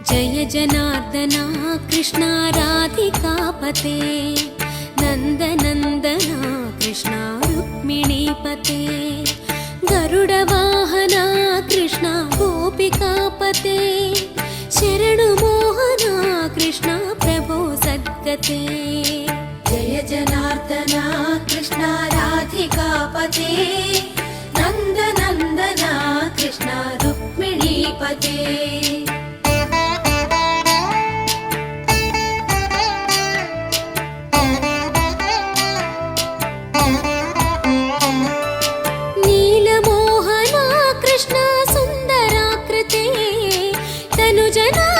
जय जनार्दना कृष्णा राधिकापते नन्दनन्दना कृष्णा रुक्मिणीपते गरुडवाहना कृष्णा गोपिकापते शरणुमोहना कृष्णा प्रभो सद्गते जय जनार्दना कृष्णा राधिकापते नन्दनन्दना कृष्णा रुक्मिणीपते नीलमोहना कृष्णा सुन्दराकृते तनुजना